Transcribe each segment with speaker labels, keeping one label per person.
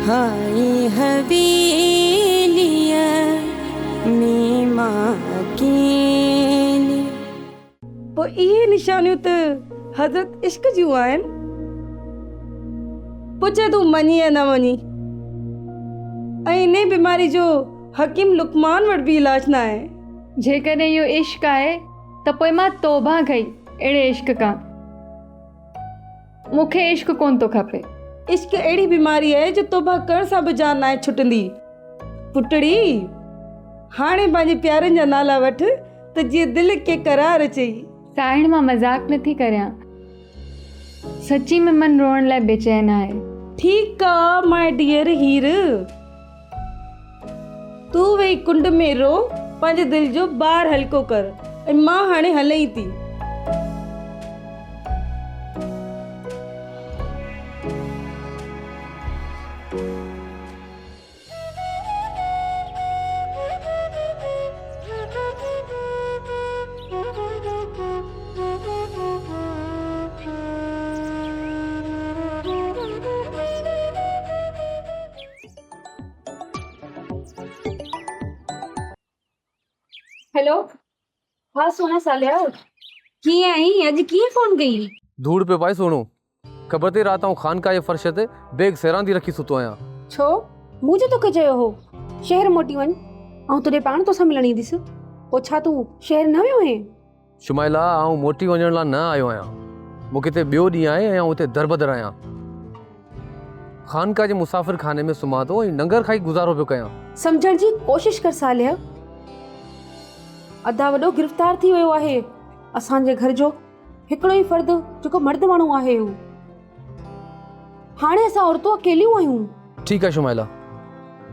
Speaker 1: हाय हवेलिया में मां अकेली।
Speaker 2: पोइ इहे निशानियूं त हज़रत इश्क जूं आहिनि। पुछे तूं मञी या न मञी। ऐं इन बीमारी जो हकीम लुकमान वटि बि इलाज न आहे।
Speaker 3: जेकॾहिं इहो इश्क आहे त पोइ मां तौबा कई अहिड़े इश्क खां। मूंखे इश्क कोन थो खपे।
Speaker 2: इश्क अहिड़ी बीमारी आहे जो तौबा करण सां बि जान नाहे छुटंदी। पुटड़ी हाणे पंहिंजे प्यारनि जा नाला वठ त जीअं दिलि खे करार अचे।
Speaker 3: साहिण मां मज़ाक नथी करियां, सची में मन रोअण लाइ बेचैन आहे।
Speaker 2: ठीकु आहे माय डियर हीर, तूं वेही कुंड में रो, पंहिंजे दिलि जो ॿार हल्को कर ऐं मां हाणे हलई थी।
Speaker 4: हेलो, हाँ सोना सालिया, कीअं आई? अॼु कीअं फोन कई?
Speaker 5: धूड़ पे पाए सोनू, ख़बर ते रात आऊं खान का ये फर्श ते बैग सेरांदी रखी सुतो आहियां।
Speaker 4: छो मुंहिंजो तोखे चयो हो शहर मोटी वञ, ऐं तुंहिंजे पाण तोसां मिलण ईंदसि। पोइ छा तूं शहर न वियो आहीं?
Speaker 5: शुमाइला आऊं मोटी वञण लाइ न आयो आहियां। मूंखे हिते ॿियो ॾींहुं आहे ऐं उते दरबदर आहियां। खानका जे मुसाफ़िर खाने में सुम्हां थो ऐं नंगर खाई गुज़ारो पियो कयां।
Speaker 4: सम्झण जी कोशिश कर सालिया, अदा वॾो गिरफ़्तार थी वियो आहे। असांजे घर जो हिकिड़ो ई फ़र्द जेको मर्द माण्हू आहे हू। हाणे असां औरतूं अकेलियूं आहियूं।
Speaker 5: ठीकु आहे शुमाइला,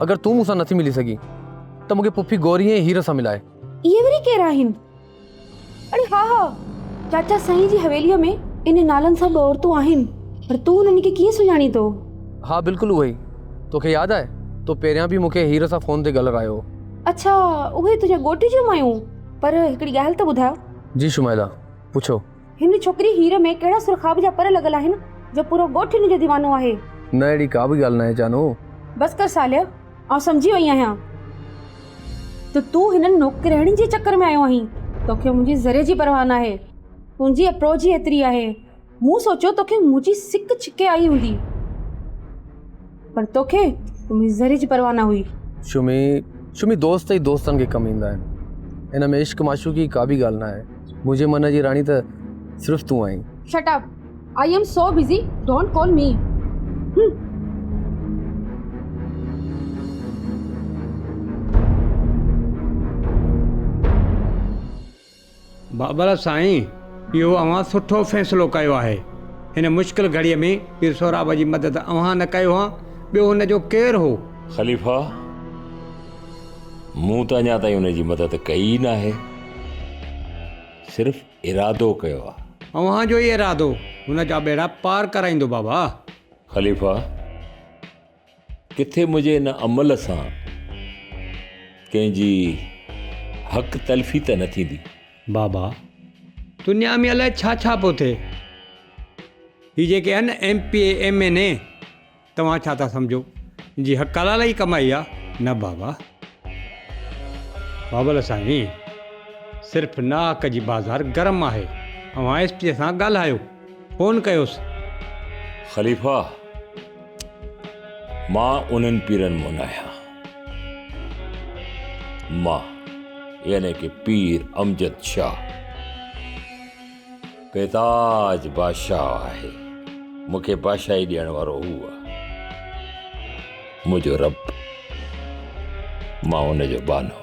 Speaker 5: अगरि तूं मूंसां नथी मिली सघी त मूंखे पुफी गौरी ऐं हीर सां मिलाए।
Speaker 4: इहे वरी केरु आहिनि? अरे हा हा, चाचा साईं जी हवेलीअ में इन नालनि सां ॿ औरतूं आहिनि, पर तूं उन्हनि खे कीअं सुञाणी थो?
Speaker 5: हा बिल्कुलु उहे ई। तोखे यादि आहे तो पहिरियां बि मूंखे हीर सां फ़ोन ते ॻाल्हायो।
Speaker 4: अच्छा, उहे तुंहिंजे घोट जूं मायूं। पर हिकिड़ी ॻाल्हि त ॿुधायो। जी
Speaker 5: शुमाइला पुछो।
Speaker 4: हिन छोकिरी हीर में कहिड़ा सुरखाब जा पर लॻल आहिनि जो पूरो ॻोठ हिन जो दीवानो आहे?
Speaker 5: न अहिड़ी का बि ॻाल्हि न आहे जानू।
Speaker 4: बस कर सालिया, आउं सम्झी वई आहियां त तूं हिननि नौकराणी जे चक्कर में आयो आहीं। तोखे मुंहिंजी ज़रे जी परवाह न आहे। तुंहिंजी अप्रोच ही एतिरी आहे। मूं सोचियो तोखे मुंहिंजी सिक छिके आई हूंदी, पर तोखे मुंहिंजी ज़रे जी परवाह न हुई।
Speaker 5: शुमी दोस्त ई दोस्तनि खे कमु ईंदा आहिनि। हिन में इश्क माशूकी का बि ॻाल्हि न आहे। मुंहिंजे मन जी राणी त सिर्फ़ु तूं आहीं।
Speaker 4: Shut up, I am so busy, don't call me.
Speaker 6: बाबा साईं, इहो अवां सुठो फ़ैसिलो कयो आहे। हिन मुश्किल घड़ीअ में पीर सोराब जी मदद अवां न कयो हा, ॿियो हुनजो केरु हो?
Speaker 7: ख़लीफ़ा, मूं त अञा ताईं हुनजी मदद कई न आहे, सिर्फ़ु इरादो कयो आहे।
Speaker 6: अवां जो ई इरादो हुन जा बेड़ा पार कराईंदो। बाबा
Speaker 7: ख़लीफ़ा, किथे मुंहिंजे हिन अमल सां कंहिंजी हक़ तलफ़ी त न थींदी?
Speaker 6: बाबा दुनिया में अलाए छा छा पियो थिए। ही जेके आहिनि MPA MNA, तव्हां छा था सम्झो जी हक़ हलाल ई कमाई आहे? न बाबा, बाबल साईं, सिर्फ़ु नाक जी बाज़ार गरम आहे। अवां SP सां ॻाल्हायो, फ़ोन कयोसि।
Speaker 7: ख़लीफ़ा, मां उन्हनि पीरनि मुन आहियां। मां यानी कि पीर अमजद शाह बेताज बादशाह आहे। मूंखे बादशाही ॾियण वारो हू आहे, मुंहिंजो रब। मां हुनजो बानो।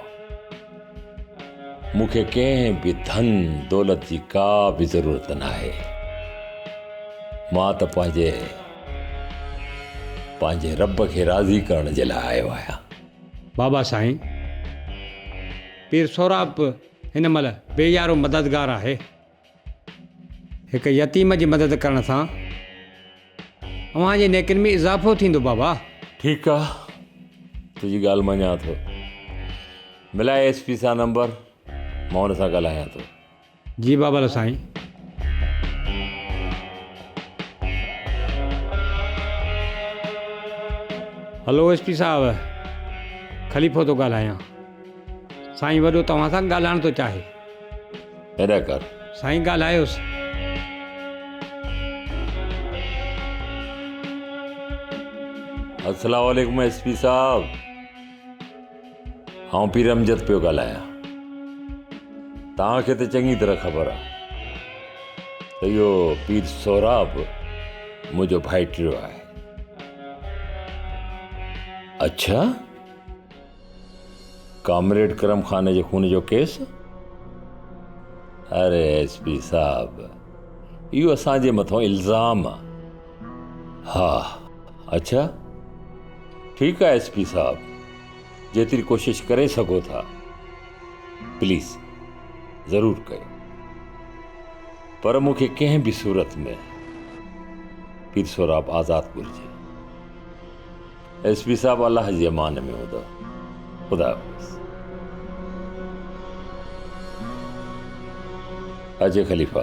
Speaker 7: मूंखे कंहिं बि धन दौलत जी का बि ज़रूरत न आहे। मां त पंहिंजे रब खे राज़ी करण जे लाइ आयो आहियां।
Speaker 6: बाबा साईं, पीर सोराब हिन महिल बेयारो मददगार आहे। हिकु यतीम जी मदद करण सां अव्हां जे नेकिन में इज़ाफ़ो थींदो। बाबा
Speaker 7: ठीकु आहे, तुंहिंजी ॻाल्हि मञां थो। मिलाए SP सां नंबर, मां हुन सां ॻाल्हायां थो।
Speaker 6: जी बाबा साईं। हेलो एसपी साहब, ख़लीफ़ो थो ॻाल्हायां। साईं वॾो तव्हां सां ॻाल्हाइण थो चाहे।
Speaker 7: हेॾा कर।
Speaker 6: साईं ॻाल्हायोसि।
Speaker 7: अस्सलाम वालेकुम एसपी साहब। हाँ पीर अमजद पियो ॻाल्हायां। तव्हांखे त चङी तरह ख़बर आहे त इहो पीर सोराब मुंहिंजो भाइटियो आहे। अच्छा, कामरेड करम खाने जे खून जो केस? अरे एसपी साहब, इहो असांजे मथां इल्ज़ाम आहे। हा, अच्छा ठीकु आहे एसपी साहब, जेतिरी कोशिशि करे सघो था प्लीज़ ज़रूरु कयो, पर मूंखे कंहिं बि सूरत में पीर सोराब आज़ादु घुरिजे। एसपी साहब अल्लाह जी अमान में हूंदो। ख़ुदा हाफ़िज़। अजय ख़लीफ़ा।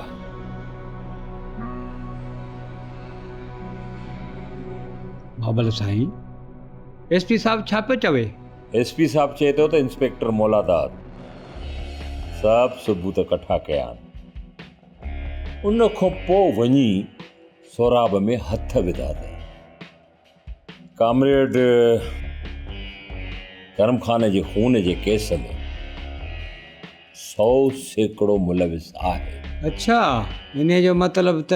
Speaker 6: बाबल साईं, एसपी साहब छा पियो चवे?
Speaker 7: एसपी साहब चए थो त इंस्पेक्टर मौलादार सभु सबूत कठा कया आहिनि, उन खां पोइ वञी सोराब में हथ विधा अथई। कामरेड करम खाने जे खून जे केस में 100% मुलविस आहे।
Speaker 6: अच्छा, इन जो मतिलबु त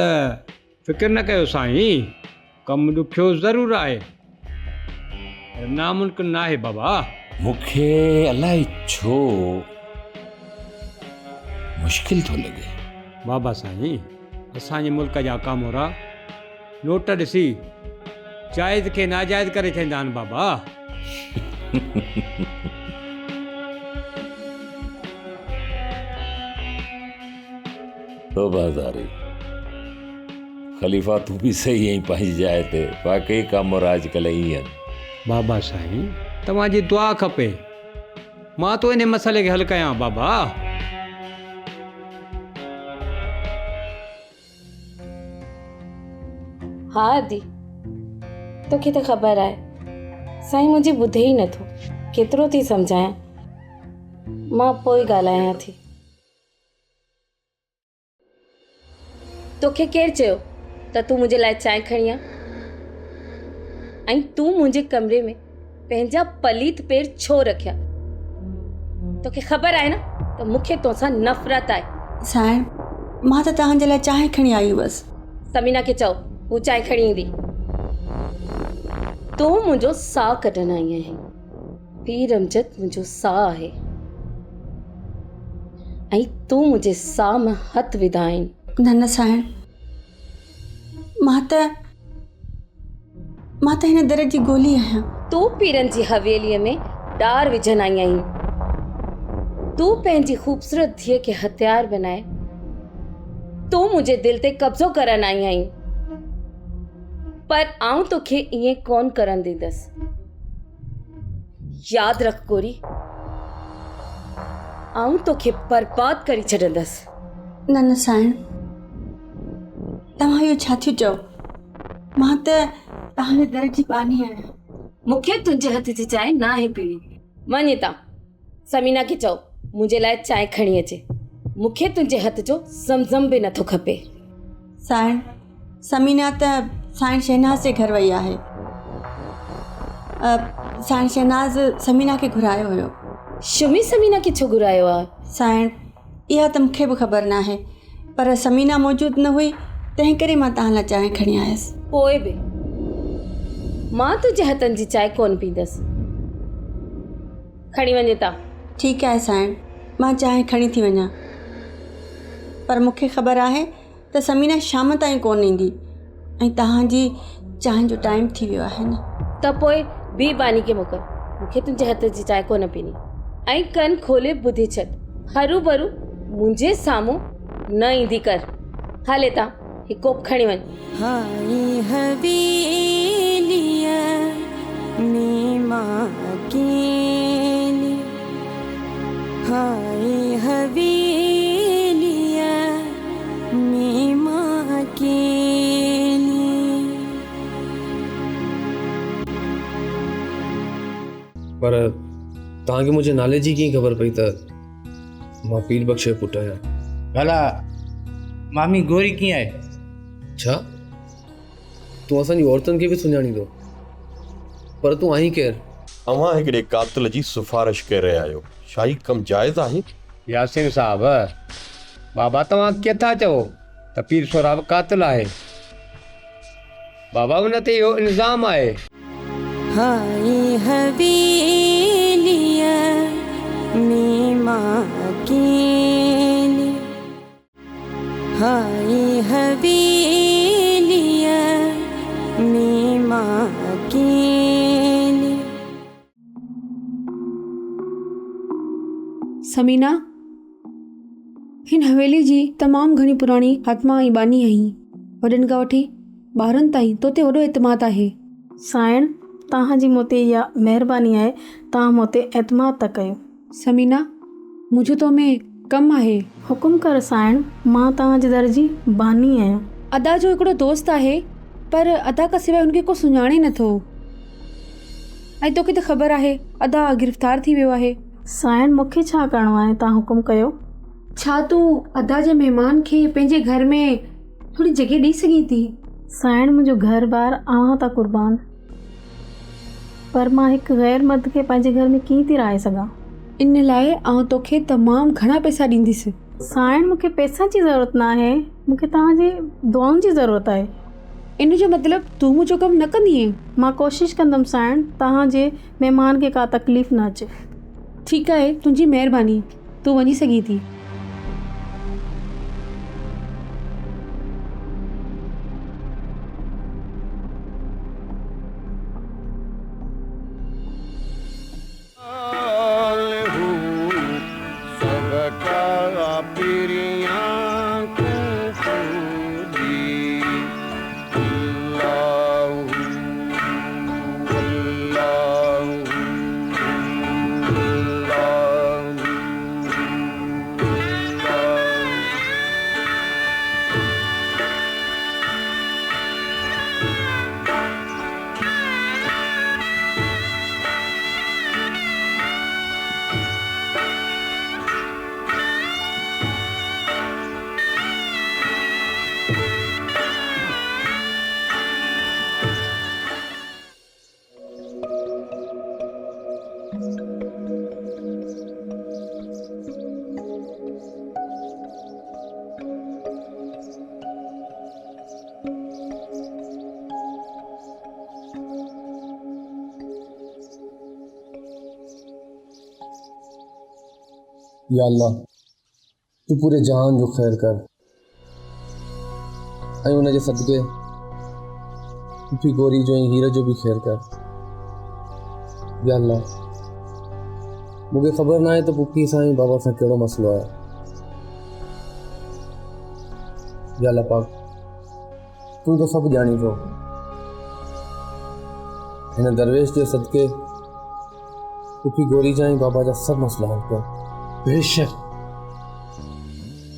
Speaker 6: फ़िक्र न कयो साईं, कमु ॾुखियो ज़रूरु आहे, नामुमकिन न आहे बाबा।
Speaker 7: मूंखे अलाए छो मुश्किल थो लॻे।
Speaker 6: बाबा साईं, असांजे मुल्क जा कामोरा नोट ॾिसी जाइज़ खे नाजाइज़ करे छॾींदा आहिनि बाबा।
Speaker 7: तो बाज़ारी ख़लीफ़ा, तूं बि सही आहीं पंहिंजी जाइ ते। वाकई कामोरा अॼुकल्ह ईअं आहिनि।
Speaker 6: बाबा साईं, तव्हांजी दुआ खपे, मां तो इन मसइले खे हल कयां बाबा।
Speaker 4: हा दी, तोखे त ख़बर आहे साईं मुंहिंजी ॿुधे ई नथो। केतिरो थी सम्झायां, मां पोइ ॻाल्हायां थी। तोखे केरु चयो त तूं मुंहिंजे लाइ चांहि खणी आ? ऐं तूं मुंहिंजे कमरे में पंहिंजा पलीत पेर छो रखिया? तोखे ख़बर आहे न त मूंखे तोसां नफ़रत आहे।
Speaker 1: साईं, मां त तव्हांजे लाइ चांहि खणी आई हुअसि।
Speaker 4: समीना खे चओ हू चांहि खणी ईंदी। तूं मुंहिंजो साह कढण आई आहीं। पीर अमजद मुंहिंजो साह आहे ऐं तूं मुंहिंजे साह में हथ विधा आहिनि।
Speaker 1: न साईं, मां त हिन दर जी गोली आहियां।
Speaker 4: तूं पीरनि जी हवेलीअ में डार विझण आई आहीं। तूं पंहिंजी ख़ूबसूरत धीअ खे हथियार बनाए तूं मुंहिंजे दिल ते कब्ज़ो करण आई आहीं, पर आऊं तोखे ईअं कोन करण ॾींदसि। यादि रख गोरी, आऊं तोखे बर्बाद करे छॾंदसि।
Speaker 1: न साईं, तव्हां इहो छा थियो चओ? मां त तव्हांजे दर जी बानी आहियां।
Speaker 4: मूंखे तुंहिंजे हथ जी चांहि न आहे पीणी। वञ हितां, समीना खे चओ मुंहिंजे लाइ चांहि खणी अचे। मूंखे तुंहिंजे हथ जो ज़मज़म बि नथो खपे।
Speaker 1: साईं, समीना त साईं शहनाज़ जे घर वई आहे। साईं शहनाज़ समीना खे घुरायो हुयो।
Speaker 4: शुमी समीना खे छो घुरायो आहे?
Speaker 1: साईं, इहा त मूंखे बि ख़बर न आहे, पर समीना मौजूदु न हुई, तंहिं करे मां तव्हां लाइ चांहि खणी आयसि।
Speaker 4: पोइ बि मां तुंहिंजे हथनि जी चांहि कोन पींदसि। खणी वञे था।
Speaker 1: ठीकु आहे साईं, मां चांहि खणी थी वञा, पर मूंखे ख़बर आहे त समीना शाम ताईं कोन ईंदी ऐं तव्हांजी चांहि जो टाइम थी वियो आहे न।
Speaker 4: त पोइ ॿी बानी खे मोकिल, मूंखे तुंहिंजे हथ जी चांहि कोन पीनी। ऐं कन खोले ॿुधी छॾ, हरू भरू मुंहिंजे साम्हूं न ईंदी कर। हले था, हिकु कोप खणी वञ।
Speaker 1: हाय हवेलिया में मां अकेली, हाय हवेलिया में मां अकेली।
Speaker 5: पर तव्हांखे मुंहिंजे नाले जी कीअं ख़बर पई त मां पीर बख़्श जो पुटु आहियां?
Speaker 8: भला मामी गोरी कीअं आहे?
Speaker 5: छा तूं असांजी औरतुनि खे बि सुञाणींदो? पर तूं आहीं केरु?
Speaker 9: अवां हिकिड़े कातिल जी सिफारिश करे रहिया आहियो, छा ही कमु जाइज़ आहे?
Speaker 6: यासिन साहब, बाबा तव्हां कीअं था चओ त पीर सोराब कातिल आहे? बाबा उन ते इहो इल्ज़ाम आहे।
Speaker 1: हाय हवेलिया में मां अकेली, हाय हवेलिया में मां अकेली।
Speaker 4: समीना, हिन हवेली जी तमामु घणी पुराणी आत्मा ऐं बानी आहीं। वॾनि खां वठी ॿारनि ताईं तो ते वॾो एतमाद आहे।
Speaker 10: साइण, तव्हांजी मूं ते इहा महिरबानी आहे, तव्हां मूं ते एतमाद था कयो।
Speaker 4: समीना, मुंहिंजो तो में कमु आहे।
Speaker 10: हुकुम कर साइण, मां तव्हांजे दर जी बानी आहियां।
Speaker 4: अदा जो हिकिड़ो दोस्त आहे, पर अदा खां सवाइ हुनखे को सुञाणे नथो। ऐं तोखे त ख़बर आहे अदा गिरफ़्तार थी वियो आहे।
Speaker 10: साइण, मूंखे छा करिणो आहे, तव्हां हुकुम कयो।
Speaker 4: छा तूं अदा जे महिमान खे पंहिंजे घर में थोरी जॻह ॾेई सघीं थी?
Speaker 10: साइण, मुंहिंजो घर बार अव्हां था कुर्बान, पर मां हिकु गैर मर्द खे पंहिंजे घर में कीअं थी रहाए सघां?
Speaker 4: इन लाइ आउं तोखे तमामु घणा पैसा ॾींदसि।
Speaker 10: साइण, मूंखे पैसा जी ज़रूरत न आहे, मूंखे तव्हांजे दुआउनि जी ज़रूरत आहे।
Speaker 4: इन जो मतिलबु तूं मुंहिंजो कमु न कंदीअं?
Speaker 10: मां कोशिशि कंदमि साइण, तव्हांजे महिमान खे का तकलीफ़ न अचे।
Speaker 4: ठीकु आहे, तुंहिंजी महिरबानी, तूं वञी सघीं थी।
Speaker 5: या अल्लाह, तू पूरे जहान जो ख़ैर कर ऐं उन जे सदक़े पुफी गोरी जो ऐं हीर जो बि ख़ैर कर। या अल्लाह, मूंखे ख़बर न आहे त पुफी सां ऐं बाबा सां कहिड़ो मसइलो आहे। या अल्लाह पाक, तूं त सभु ॼाणी थो। हिन दरवेश जे सदक़े पुफी गोरी जा ऐं बाबा जा सभु मसइला हल कर।
Speaker 8: बेशक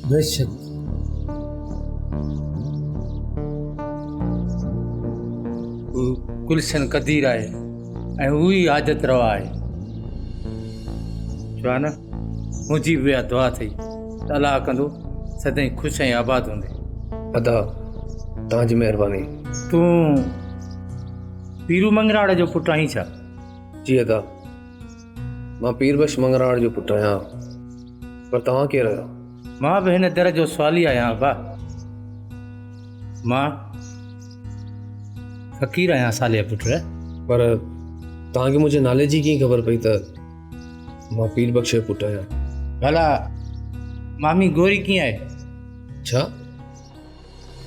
Speaker 8: बेशक। गुलशन क़दीर आहे ऐं उहा ई आदत रवा आहे। छो आहे न, मुंहिंजी बि इहा दुआ अथई त अलाह कंदो सदाईं ख़ुशि ऐं आबाद हूंदे।
Speaker 5: अदा, तव्हांजी महिरबानी।
Speaker 8: तूं पीरू मंगराड़ जो पुटु आहीं छा?
Speaker 5: जी अदा, मां पीर बख़्श मंगराड़ जो पुटु आहियां। पर तव्हां केरु आहियो?
Speaker 8: मां बि हिन दर जो सवाली आहियां अबा। मां फ़क़ीर आहियां साले पुट।
Speaker 5: पर तव्हांखे मुंहिंजे नाले जी कीअं ख़बर पई त मां पीर बख़्श जो पुटु आहियां?
Speaker 8: भला मामी गोरी कीअं आहे?
Speaker 5: छा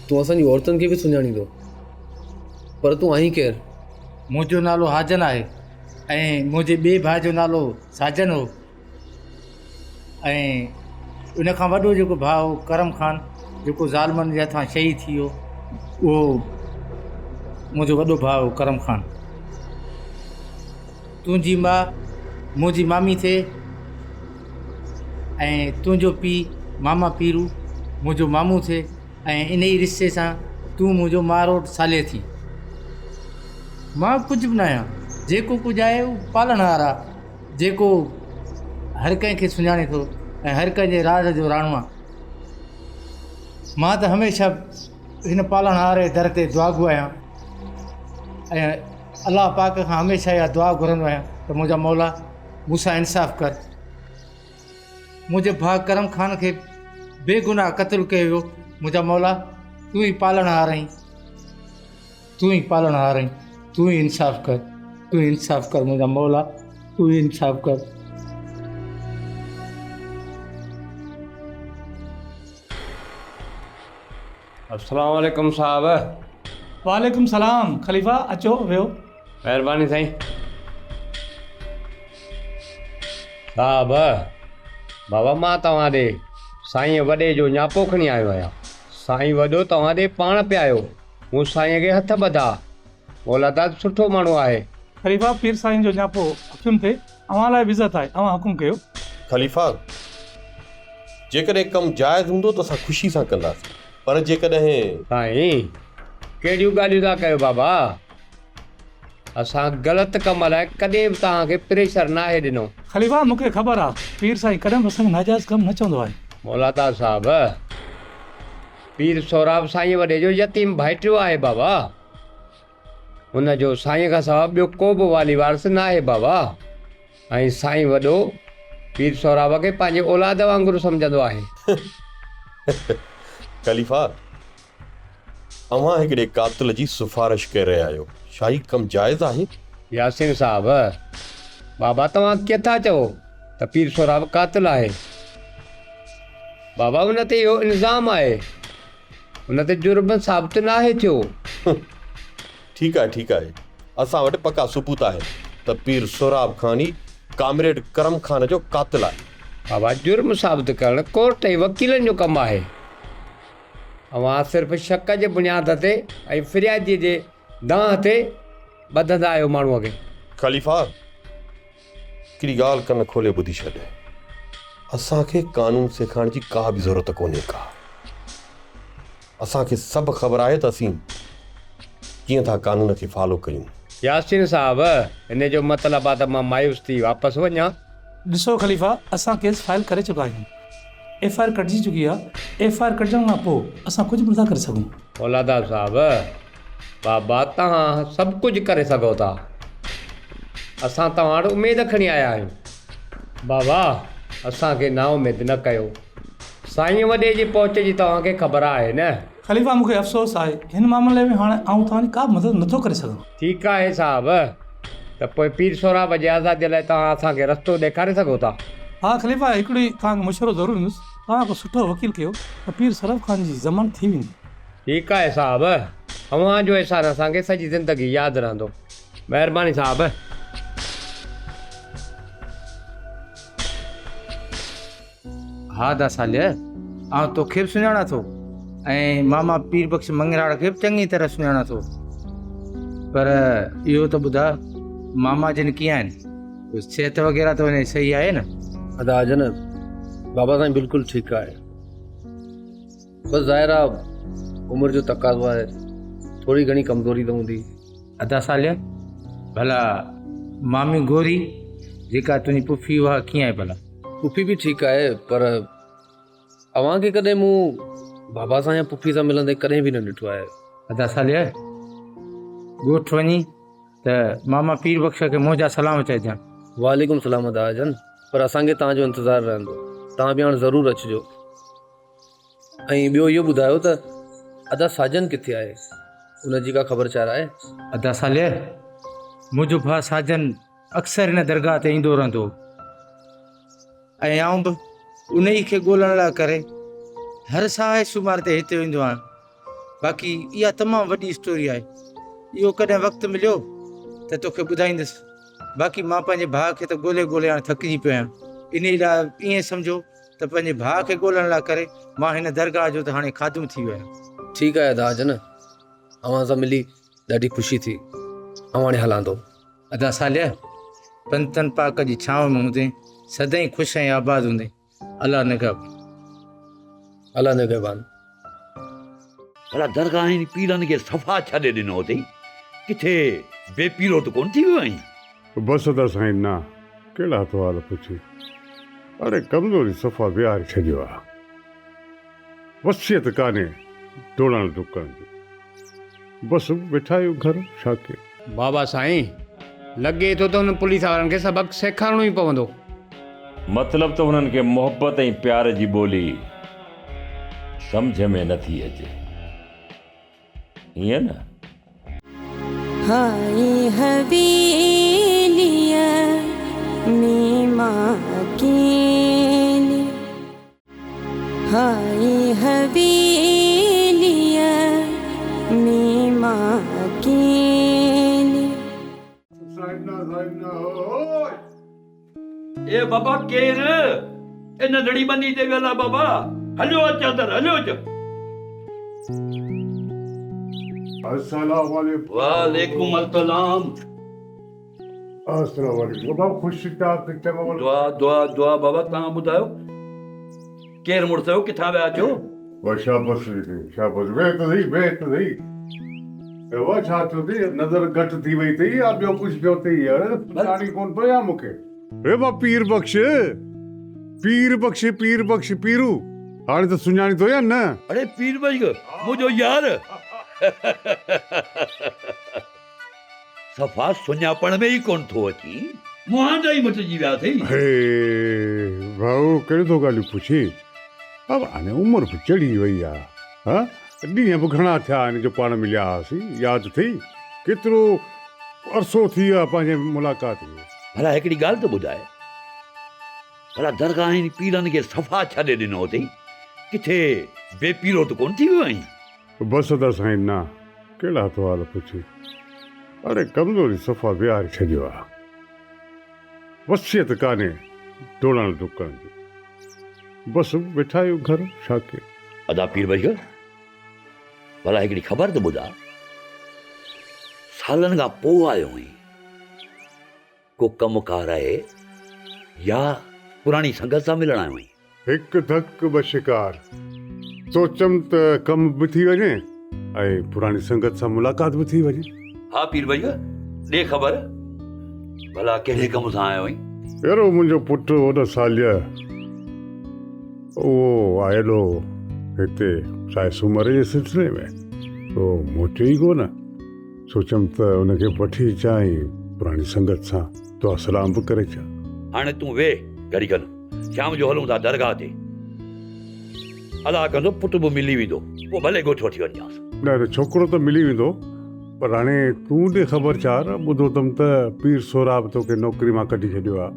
Speaker 5: तूं असांजी औरतुनि खे बि सुञाणींदो? पर तूं आहीं केरु?
Speaker 8: मुंहिंजो नालो हाजन आहे ऐं मुंहिंजे ॿिए भाउ जो नालो साजन हो। ऐं उन खां वॾो जेको भाउ करम ख़ान, जेको ज़ालमनि जे हथां शहीद थी वियो, उहो मुंहिंजो वॾो भाउ करम ख़ान। तुंहिंजी माउ मुंहिंजी मामी थिए ऐं तुंहिंजो पीउ मामा पीरू मुंहिंजो मामू थिए ऐं इन ई रिश्ते सां तूं मुंहिंजो मारोट साले थी। मां कुझु बि न आहियां, जेको कुझु आहे उहो पालणहार आहे, जेको हर कंहिंखे सुञाणे थो ऐं हर कंहिंजे राज जो राणो आहे। मां त हमेशह हिन पालणहार जे दर ते दुआ गो आहियां ऐं अलाह पाक खां हमेशह इहा दुआ घुरंदो आहियां त मुंहिंजा मौला मूंसां इंसाफ़ कर। मुंहिंजे भाउ करम ख़ान खे बेगुनाह क़त्ल कयो वियो। मुंहिंजा मौला तूं ई पालणहार आहीं, तूं ई पालणहार आहीं, तूं ई इंसाफ़ कर, तूं ई इंसाफ़ कर मुंहिंजा मौला, तूं ई इंसाफ़ कर।
Speaker 6: अस्सलाम वालेकुम साहब।
Speaker 11: वालेकुम सलाम। ख़लीफ़ा अचो वियो।
Speaker 6: महिरबानी साईं। साहब बाबा मां तव्हां ॾे साईं वॾे जो न्यापो खणी आयो आहियां। साईं वॾो तव्हां ॾे पाण पिया आयो, मूं साईं खे हथ ॿधा। औलादाद सुठो माण्हू आहे।
Speaker 11: ख़लीफ़ा पीर साईं जो न्यापो हुकुम थिए, अव्हां लाइ इज़त आहे, अव्हां हुकुम कयो।
Speaker 9: ख़लीफ़ा जेकॾहिं कमु जाइज़ हूंदो त असां ख़ुशी सां कंदासीं, पर जेकॾहिं
Speaker 6: साईं कहिड़ियूं ॻाल्हियूं था कयो बाबा? असां ग़लति कम लाइ कॾहिं बि तव्हांखे प्रेशर न आहे ॾिनो।
Speaker 11: ख़लीफ़ा मूंखे ख़बर आहे पीर साईं कॾहिं बि असांखे नाजाइज़ कमु न चवंदो आहे।
Speaker 6: मौलादा साहब पीर सोराब साईं वॾे जो यतीम भाइटियो आहे बाबा। हुनजो साईं खां सवाइ ॿियो को बि वाली वारस न आहे बाबा। ऐं साईं वॾो पीर सोराब खे पंहिंजे औलाद वांगुरु सम्झंदो आहे।
Speaker 9: ख़लीफ़ा अव्हां हिकिड़े क़ातिल जी सिफ़ारिश करे रहिया आहियो, छा ही कमु जाइज़ आहे?
Speaker 6: यासिन साहब बाबा तव्हां कीअं था चओ त पीर सोराब क़ातिल आहे? बाबा हुन ते इहो इल्ज़ाम आहे, हुन ते जुर्म साबित न आहे थियो।
Speaker 9: ठीकु आहे, असां वटि पका सबूत आहे त पीर सोराब ख़ान ई कामरेड करम ख़ान जो क़ातिल आहे।
Speaker 6: बाबा जुर्म साबित करणु कोर्ट ऐं वकीलनि जो कमु आहे। अव्हां सिर्फ़ु शक जे बुनियाद ते ऐं फ़िरियादीअ जे दांह ते ॿधंदा आहियो माण्हूअ खे।
Speaker 9: ख़लीफ़ा हिकिड़ी ॻाल्हि कन खोले ॿुधी छॾ, असांखे कानून सेखारण जी का बि ज़रूरत कोन्हे का। असांखे सभु ख़बर आहे त असीं कीअं था कानून खे फॉलो कयूं।
Speaker 6: यासिन साहब हिन जो मतिलबु आहे त मां मायूस थी वापसि वञा?
Speaker 11: ॾिसो ख़लीफ़ा असां केस फाइल करे चुका आहियूं, FIR कटिजी चुकी आहे। FIR कटण खां पोइ असां कुझु बि नथा करे सघूं।
Speaker 6: औलादा साहब बाबा तव्हां सभु कुझु करे सघो था, असां तव्हां वटि उमेद खणी आया आहियूं। बाबा असांखे ना उमेद न कयो, साईं वॾे जी पहुच जी तव्हांखे ख़बर आहे न।
Speaker 11: ख़लीफ़ा मूंखे अफ़सोस आहे हिन मामले में हाणे आऊं तव्हांजी का मदद नथो करे सघां।
Speaker 6: ठीकु आहे साहब, त पोइ पीर सोराब जे आज़ादीअ लाइ तव्हां असांखे रस्तो ॾेखारे सघो था?
Speaker 11: हा ख़लीफ़ा हिकिड़ी तव्हांखे मशवरो ज़रूरु ॾींदुसि, तव्हां को सुठो वकील कयो त पीर सोराब ख़ान जी ज़मानत थी वेंदी।
Speaker 6: ठीकु आहे साहब, अव्हां जो अहसान असांखे सॼी ज़िंदगी यादि रहंदो। महिरबानी साहब।
Speaker 8: हा दा सालिया आउं तोखे बि सुञाणा थो ऐं मामा पीर बख़्श मंगराड़ खे बि चङी तरह सुञाणा थो, पर इहो त ॿुधा मामा जन कीअं आहिनि? सिहत वग़ैरह त वञे सही आहे न?
Speaker 5: अदा जन बाबा साईं बिल्कुलु ठीकु आहे, बसि ज़ाहिर आहे उमिरि जो तक़ाज़ो आहे, थोरी घणी कमज़ोरी त हूंदी।
Speaker 8: अदा सालिया भला मामी गोरी जेका तुंहिंजी पुफी उहा कीअं आहे भला?
Speaker 5: पुफी बि ठीकु आहे, पर अव्हांखे कॾहिं मूं बाबा सां या पुफी सां मिलंदे कॾहिं बि न ॾिठो आहे।
Speaker 8: अदा सालिया ॻोठ वञी त मामा पीर बख़्श खे मुंहिंजा सलाम चइजांइ।
Speaker 5: वालेकुम सलाम अदा जन, पर असांखे तव्हांजो इंतज़ारु रहंदो, तव्हां बि हाणे ज़रूरु अचिजो। ऐं ॿियो इहो ॿुधायो त अदा साजन किथे आहे, उनजी का ख़बरचार आहे?
Speaker 8: अदा सालिया मुंहिंजो भाउ साजन अक्सर हिन दरगाह ते ईंदो रहंदो ऐं आउं बि उन ई खे ॻोल्हण लाइ करे हर साए सूमार ते हिते वेंदो आहियां। बाक़ी इहा तमामु वॾी स्टोरी आहे, इहो कॾहिं वक़्तु मिलियो त तोखे ॿुधाईंदुसि। बाक़ी मां पंहिंजे भाउ खे त ॻोल्हे ॻोल्हे हाणे थकिजी पियो आहियां, इन लाइ ईअं सम्झो त पंहिंजे भाउ खे ॻोल्हण लाइ करे मां हिन दरगाह जो त हाणे खादुम थी वियो आहियां।
Speaker 5: ठीकु आहे अदा जन, अव्हां सां मिली ॾाढी ख़ुशी थी, ऐं हाणे हलां थो।
Speaker 8: अदा सालिया पंतन पाक जी छांव में हूंदे सदाईं ख़ुशि ऐं आबाद हूंदे। अल्लाह निगहबान।
Speaker 5: अल्लाह निगहबान।
Speaker 12: भला दरगाह पीरनि खे सफ़ा छॾे ॾिनो अथई, किथे बेपीरो त कोन थी वियो आहीं?
Speaker 13: बस त साईं ना कहिड़ा सुवाल पुछी। अरे कमज़ोरी सफ़ा विहारे छॾियो आहे। वसियत कान्हे डोड़ण डुकण जी। बसि वेठा आहियूं घर, छा कयूं।
Speaker 6: बाबा साईं लॻे थो त हुन पुलिस वारनि खे सबक़ु सेखारिणो ई पवंदो।
Speaker 7: मतिलब त हुननि खे मोहबत ऐं प्यार जी ॿोली सम्झ में नथी अचे, ईअं न?
Speaker 14: हाय हवेलिया में मां अकेली, हाय हवेलिया में मां अकेली।
Speaker 15: ए बाबा केर इन दड़ी बनी ते वेला बाबा, हलियो अच अंदर, हलियो अच।
Speaker 13: अस्सलाम वालेकुम।
Speaker 15: वालेकुम अस्सलाम।
Speaker 13: अस्सलाम वालेकुम। बाबा ख़ुशि ठाक चङो।
Speaker 15: दुआ दुआ दुआ बाबा, तव्हां ॿुधायो केर मुड़ुस आहियो, किथां विया अचो?
Speaker 13: बस शाबाश शाबाश, वे त सही, वे त सही। वाह छा थियो थी, नज़र घटि थी वई अथई या ॿियो कुझु पियो अथई? सुञाणी कोन पियो या मूंखे? हे मां पीर बख़्श, पीर बख़्श, पीर बख़्श, पीरू हाणे त सुञाणी थो या न?
Speaker 15: अरे पीर बख़्श मुंहिंजो यार, सफ़ा सुञापण में ई कोन थो अची, मुंहिंजा ई मटिजी विया अथई।
Speaker 13: हे भाऊ कहिड़ो थो ॻाल्हियूं पुछी? अब हाणे उमिरि बि चढ़ी वई आहे, हा ॾींहं बि घणा थिया आहिनि जो पाण मिलिया हुआसीं, यादि अथई? केतिरो अरसो थी वियो आहे पंहिंजे मुलाक़ात में।
Speaker 15: भला हिकिड़ी ॻाल्हि त ॿुधाए, भला दरगाह पीरनि खे सफ़ा छॾे ॾिनो अथई, किथे बेपीरो त कोन थी वियो आहीं?
Speaker 13: बस त साईं ना कहिड़ा सुवाल पुछी। अरे कमज़ोरी सफ़ा विहारे छॾियो आहे। वसियत कान्हे डोड़ण डुकण जी। बसि वेठा आहियूं घर, छा कयूं।
Speaker 15: अदा पीर बख़्श, भला हिकिड़ी ख़बर त ॿुधा, सालनि खां पोइ आयो हुई, को कमुकार आहे या पुराणी संगत सां मिलण आयो हुई?
Speaker 13: हिकु धक ॿ शिकार, सोचम त कम बि थी वञे ऐं पुराणी संगत सां मुलाक़ात बि थी वञे।
Speaker 15: हा पीर बख़्श, ॾे ख़बर, भला कहिड़े कम सां आयो हुई?
Speaker 13: अहिड़ो मुंहिंजो पुटु वॾो सालिया, उहो आयलो हिते शायदि सूमर जे सिलसिले में, तो मोटियो ई कोन। सोचम त हुनखे वठी अचां पुराणी संगत सां दुआ सलाम बि करे अचां।
Speaker 15: हाणे तूं वेह घड़ी खन, शाम जो हलूं था दरगाह ते। अला कंदो पुटु बि मिली वेंदो, पोइ भले ॻोठ वठी वञांसि।
Speaker 13: न छोकिरो त मिली वेंदो, पर हाणे तूं ॾे ख़बर चार। ॿुधो अथमि त पीर सोराब तोखे नौकिरी मां कढी छॾियो आहे,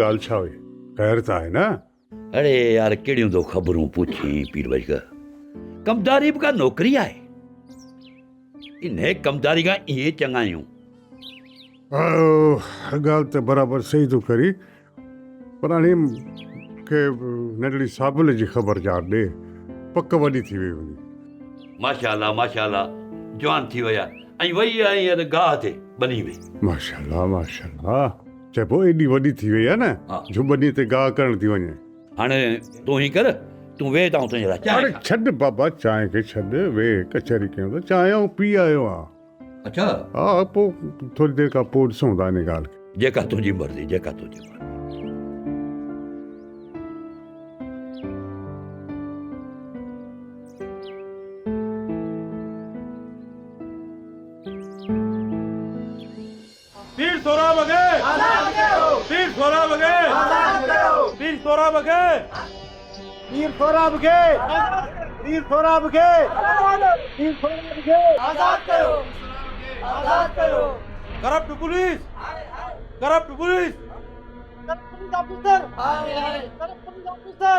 Speaker 13: ॻाल्हि छा हुई? ख़ैर त आहे न?
Speaker 15: अरे यार कहिड़ियूं तो ख़बरूं पुछी पीर बख़्श, कमदारी बि का नौकिरी आहे? इन कमदारी खां इहे चङा आहियूं।
Speaker 13: ॻाल्हि त बराबरि सही थो करी, पर हाणे मूंखे नंढड़ी साबिल जी ख़बर चार ॾे, पक वॾी थी वई हूंदी।
Speaker 15: माशाअल्लाह माशाअल्लाह, जवान थी विया ऐं वई आहे हींअर गाह ते बनी में।
Speaker 13: माशाअल्लाह माशाअल्लाह, चइबो एॾी वॾी थी वई आहे न जो बनी ते गाह करण थी वञे।
Speaker 15: हाणे तूं ही कर, तूं वेह था तुंहिंजे लाइ
Speaker 13: अरे छॾ बाबा, चांहि खे छॾ, वे कचहरी कयूं त चांहि ऐं पी आयो आहे।
Speaker 15: अच्छा
Speaker 13: हा, पोइ थोरी देरि खां पोइ ॾिसूं था इन ॻाल्हि खे।
Speaker 15: जेका तुंहिंजी मर्ज़ी, जेका तुंहिंजी मर्ज़ी।
Speaker 11: पीर सोराब अगे, पीर सोराब अगे, पीर सोराब अगे, पीर सोराब अगे, पीर सोराब अगे, पीर सोराब अगे, आजाद करो, आजाद करो। Corrupt police, corrupt police, corrupt police officer, corrupt police officer.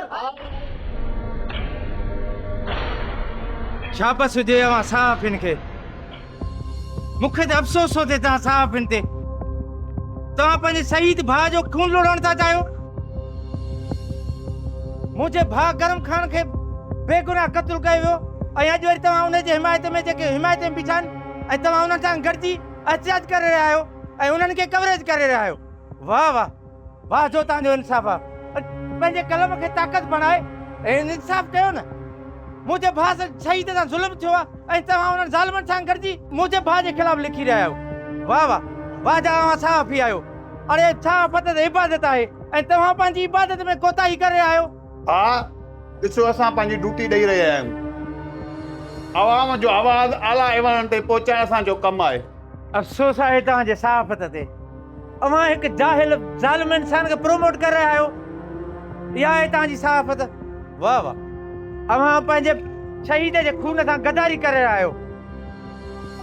Speaker 16: शाबाश हुजे अवां साहब खे, मूंखे त अफ़सोस थो थिए तव्हां साहब ते। तव्हां पंहिंजे शहीद भाउ जो खून लुणण था चाहियो। मुंहिंजे भाउ गरम खान खे बेगुनाह क़त्ल कयो वियो ऐं अॼु वरी तव्हां उनजे हिमायत में जेके हिमायत में बीठा आहिनि ऐं तव्हां उन्हनि सां गॾिजी एहतिजाज करे रहिया आहियो ऐं उन्हनि खे कवरेज करे रहिया आहियो। वाह वाह वाह, जो तव्हांजो इंसाफ़ आहे। पंहिंजे कलम खे ताक़त बणाए ऐं इंसाफ़ कयो न। मुंहिंजे भाउ सां शहीद सां ज़ुल्म थियो आहे ऐं तव्हां उन्हनि ज़ालिमनि सां गॾिजी मुंहिंजे भाउ जे ख़िलाफ़ लिखी रहिया आहियो। वाह वाह वाह, जा अवां साफ़ ई आहियो। अरे शराफ़त त इबादत आहे ऐं तव्हां पंहिंजी इबादत में कोताही करे रहिया आहियो।
Speaker 11: हा ॾिसो असां पंहिंजी ड्यूटी ॾेई रहिया आहियूं। आवाम जो आवाज़ आला एवण ते पहुचाइण असांजो कमु आहे।
Speaker 16: अफ़सोस आहे तव्हांजे शराफ़त ते। अवां हिकु जाहिल ज़ालिम इंसान खे प्रोमोट करे रहिया आहियो। इहा आहे तव्हांजी शराफ़त। वाह वाह, अवां पंहिंजे शहीद जे खून सां गदारी करे रहिया आहियो।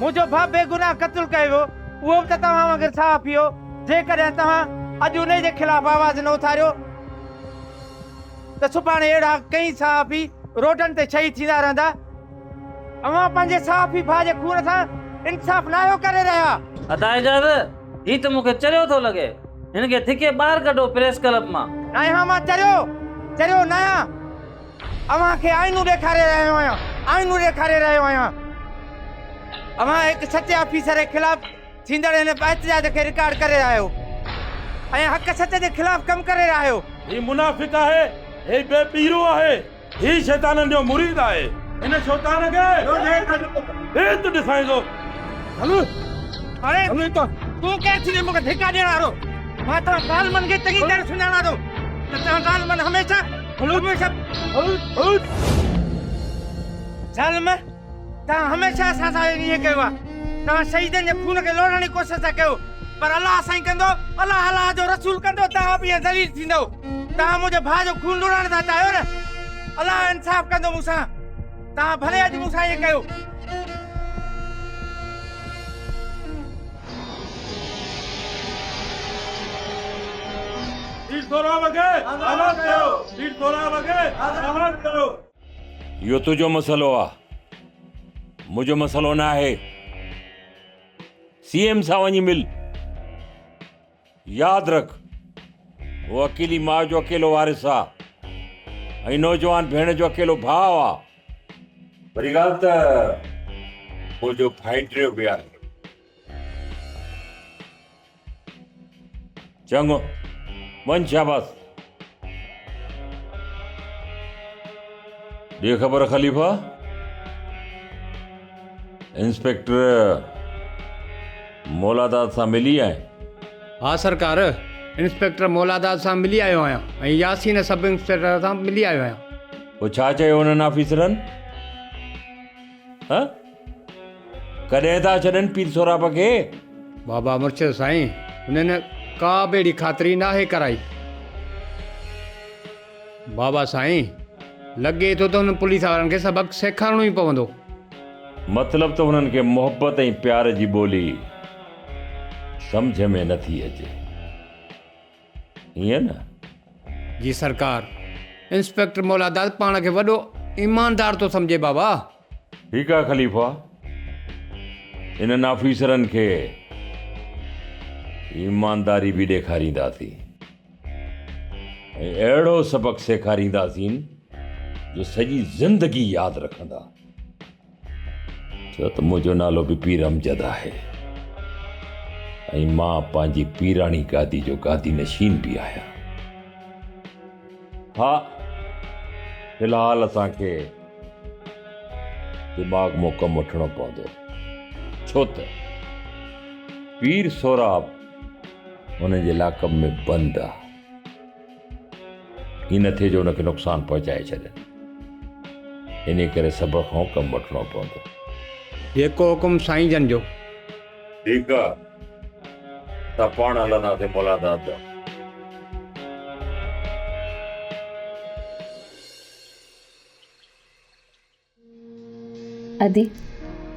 Speaker 16: मुंहिंजो भाउ बेगुनाह क़त्ल कयो वियो, उहो बि त तव्हां वांगुरु सहाफ़ी हो। जेकॾहिं तव्हां अॼु उन जे ख़िलाफ़ आवाज़ न उथारियो त सुभाणे अहिड़ा कई सहाफ़ी रोडनि ते शहीद थींदा रहंदा। अवां पंहिंजे सहाफ़ी भाउ जे खून सां इंसाफ़ न आहियो करे रहिया।
Speaker 17: अदाइजाद ही तो मूंखे चरियो थो लॻे। हिन खे थिके ॿाहिरि कढो प्रेस क्लब मां।
Speaker 16: न आहियां मां चरियो न आहियां। अवां खे आइनूं ॾेखारे रहियो आहियां। अवां हिकु सचे ऑफिसर जे ख़िलाफ़ थींदड़ हिन एहतजाज खे रिकॉर्ड करे रहिया आहियो ऐं हक़ सच जे ख़िलाफ़ कमु करे रहिया आहियो।
Speaker 11: ही मुनाफ़िक आहे, हे बेपीरो आहे, ही शैताननि जो मुरीद आहे। इन शैतान खे हेत ॾिसाईंदो।
Speaker 16: अरे तूं केरु थी मूंखे धिका ॾियण वारो? मां तव्हां ज़ालिमनि खे चङी तरह सुञाणा थो त तव्हां ज़ालिमनि हमेशह ज़ालिम तव्हां हमेशह असां सां ईअं कयो आहे। तव्हां शहीदनि जे खून खे लोड़ण जी कोशिशि था कयो, पर अलाह साईं कंदो, अलाह जो रसूल कंदो, तव्हां बि ज़लील थींदो। तव्हां मुंहिंजे भाउ जो खून लुड़ाइण था चाहियो न, अलाह इंसाफ़ कंदो मूंसां। तव्हां भले अॼु मूंसां ईअं कयो।
Speaker 7: इहो तुंहिंजो मसइलो आहे, मुंहिंजो मसइलो न आहे। सीएम सां वञी मिल। यादि रख, वो अकेली माउ जो अकेलो वारिस आहे ऐं नौजवान भेण जो अकेलो भाउ आहे। वरी ॻाल्हि त मुंहिंजो भाइटियो बि आहे। चङो, वञ, शाबाश। ॾे ख़बर ख़लीफ़ा, इंस्पेक्टर मौलादाद सां मिली आए?
Speaker 6: हाँ सरकार, इंस्पेक्टर मौलादाद सां मिली आयो आहियां ऐं यासीन सब इंस्पेक्टर सां मिली आयो आहियां।
Speaker 7: पोइ छा चयो उन्हनि ऑफिसरनि? हाँ, कॾहिं था छॾनि पीर सोराब खे?
Speaker 6: बाबा मुर्शिद साईं, उन्हनि का बि अहिड़ी ख़ातिरी नाहे कराई। बाबा साईं, लॻे थो त हुन पुलिस वारनि खे सबक़ु सेखारिणो ई पवंदो।
Speaker 7: मतिलब त हुननि खे मोहबत ऐं प्यार जी ॿोली सम्झ में नथी अचे, ईअं न?
Speaker 6: जी सरकार, इंस्पेक्टर मौलादाद पाण खे वॾो ईमानदार थो सम्झे बाबा।
Speaker 7: ठीकु आहे ख़लीफ़ा, इन्हनि ऑफिसरनि खे ईमानदारी बि ॾेखारींदासीं ऐं अहिड़ो सबक़ु सेखारींदासीं जो सॼी ज़िंदगी यादि रखंदा। छो त मुंहिंजो नालो बि पीर अमजद आहे ऐं मां पंहिंजी पीराणी गादी जो गादी नशीन बि आहियां। हा, फ़िलहाल असांखे दिमाग़ मों कमु वठिणो पवंदो, छो त पीर सोराब हुन जे लाकब में बंदि आहे। हीअं न थिए जो हुनखे नुक़सानु पहुचाए छॾनि, इन करे सभु खां कमु वठिणो पवंदो।
Speaker 6: जेको हुकुम साईं जन जो।
Speaker 7: ठीकु आहे, त पाण हलंदासीं मौलादाद जा।
Speaker 10: अदी,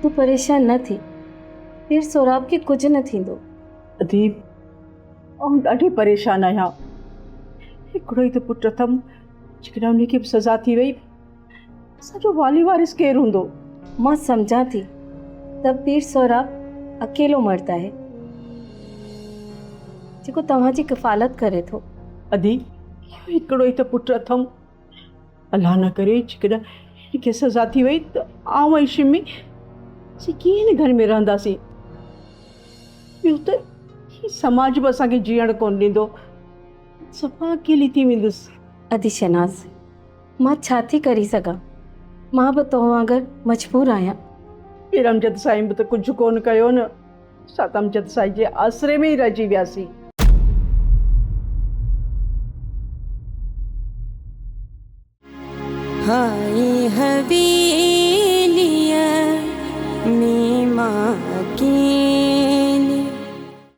Speaker 10: तूं परेशान न थी, पीर सोराब खे कुझु न थींदो।
Speaker 18: अदीब, आउं ॾाढी परेशान आहियां। हिकिड़ो ई त पुटु अथमि, जेकॾहिं उनखे बि सज़ा थी वई, असांजो वाली वारिस केरु हूंदो?
Speaker 10: मां सम्झां थी, त पीर सोराब अकेलो मर्द आहे जेको तव्हांजी किफ़ालत करे थो।
Speaker 18: अदी, हिकिड़ो ई त पुटु अथमि, अलाह न करे जेकॾहिं हिनखे सज़ा थी वई त आउं ऐं शिमी असीं कीअं हिन घर में रहंदासीं? ॿियो त हीउ समाज बि असांखे जीअण कोन ॾींदो, सफ़ा अकेली थी वेंदुसि।
Speaker 10: अदी शहनाज़, मां छा थी करे सघां? मां बि तव्हां वांगुरु मजबूर आहियां।
Speaker 18: पीर अमजद साईं बि त कुझु कोन कयो न, असां त अमजद साईं जे आसरे में ई रहिजी वियासीं।
Speaker 14: हाय हबीब